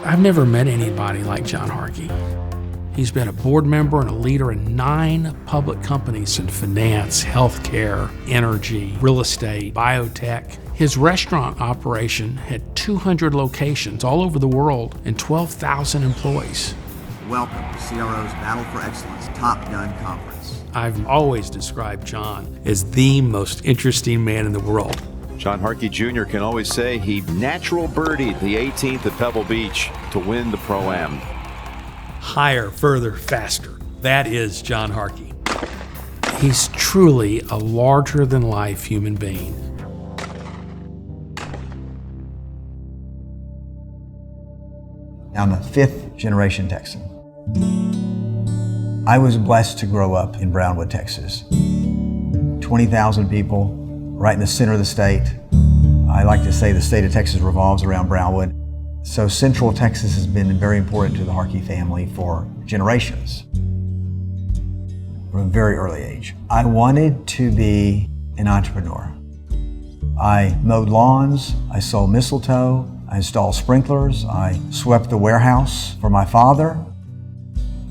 I've never met anybody like John Harkey. He's been a board member and a leader in 9 public companies in finance, healthcare, energy, real estate, biotech. His restaurant operation had 200 locations all over the world and 12,000 employees. Welcome to CRO's Battle for Excellence Top Gun Conference. I've always described John as the most interesting man in the world. John Harkey Jr. can always say he natural birdied the 18th at Pebble Beach to win the Pro-Am. Higher, further, faster. That is John Harkey. He's truly a larger-than-life human being. I'm a 5th-generation Texan. I was blessed to grow up in Brownwood, Texas. 20,000 people, right in the center of the state. I like to say the state of Texas revolves around Brownwood. So Central Texas has been very important to the Harkey family for generations. From a very early age. I wanted to be an entrepreneur. I mowed lawns, I sold mistletoe, I installed sprinklers, I swept the warehouse for my father.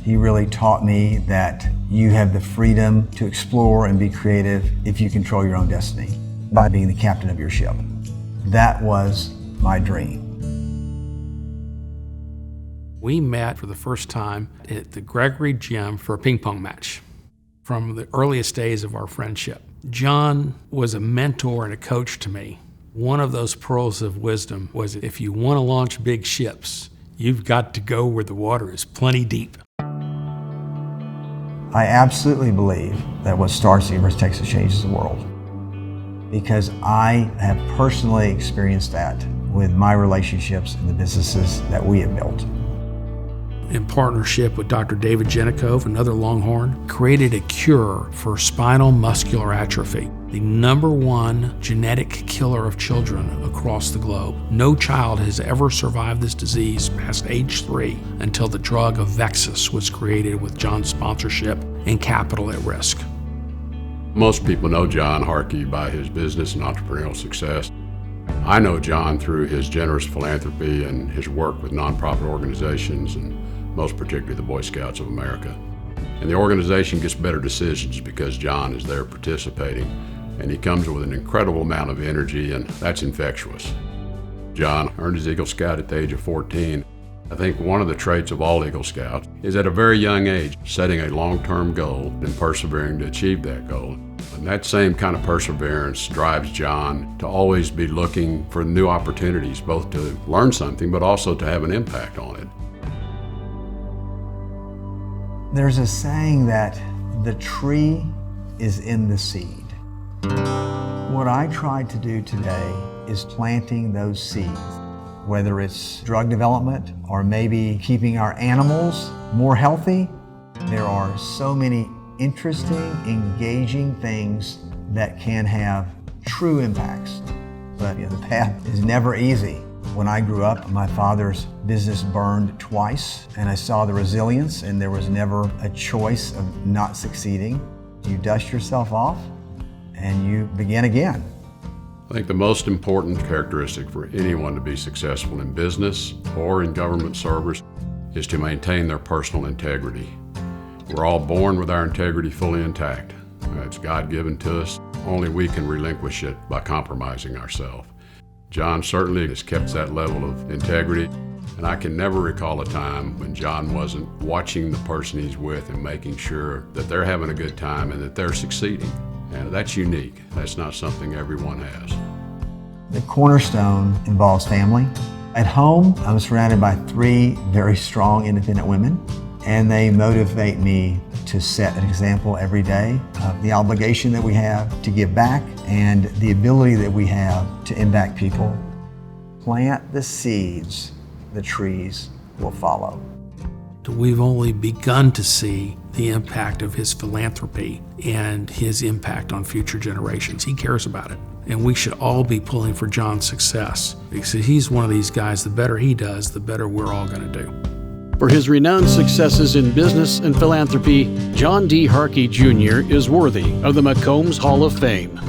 He really taught me that you have the freedom to explore and be creative if you control your own destiny by being the captain of your ship. That was my dream. We met for the first time at the Gregory Gym for a ping pong match from the earliest days of our friendship. John was a mentor and a coach to me. One of those pearls of wisdom was if you want to launch big ships, you've got to go where the water is plenty deep. I absolutely believe that what starts the University of Texas changes the world, because I have personally experienced that with my relationships and the businesses that we have built. In partnership with Dr. David Jenikov, another Longhorn, created a cure for spinal muscular atrophy, the #1 genetic killer of children across the globe. No child has ever survived this disease past age 3 until the drug Avexis was created with John's sponsorship and capital at risk. Most people know John Harkey by his business and entrepreneurial success. I know John through his generous philanthropy and his work with nonprofit organizations, and most particularly the Boy Scouts of America. And the organization gets better decisions because John is there participating, and he comes with an incredible amount of energy, and that's infectious. John earned his Eagle Scout at the age of 14. I think one of the traits of all Eagle Scouts is at a very young age setting a long-term goal and persevering to achieve that goal. And that same kind of perseverance drives John to always be looking for new opportunities, both to learn something but also to have an impact on it. There's a saying that the tree is in the seed. What I tried to do today is planting those seeds, whether it's drug development or maybe keeping our animals more healthy. There are so many interesting, engaging things that can have true impacts. But the path is never easy. When I grew up, my father's business burned twice, and I saw the resilience, and there was never a choice of not succeeding. You dust yourself off, and you begin again. I think the most important characteristic for anyone to be successful in business or in government service is to maintain their personal integrity. We're all born with our integrity fully intact. It's God-given to us. Only we can relinquish it by compromising ourselves. John certainly has kept that level of integrity, and I can never recall a time when John wasn't watching the person he's with and making sure that they're having a good time and that they're succeeding. And that's unique. That's not something everyone has. The cornerstone involves family. At home, I'm surrounded by 3 very strong, independent women, and they motivate me to set an example every day of the obligation that we have to give back and the ability that we have to impact people. Plant the seeds, the trees will follow. We've only begun to see the impact of his philanthropy and his impact on future generations. He cares about it. And we should all be pulling for John's success, because he's one of these guys, the better he does, the better we're all going to do. For his renowned successes in business and philanthropy, John D. Harkey Jr. is worthy of the Mccombs Hall of Fame.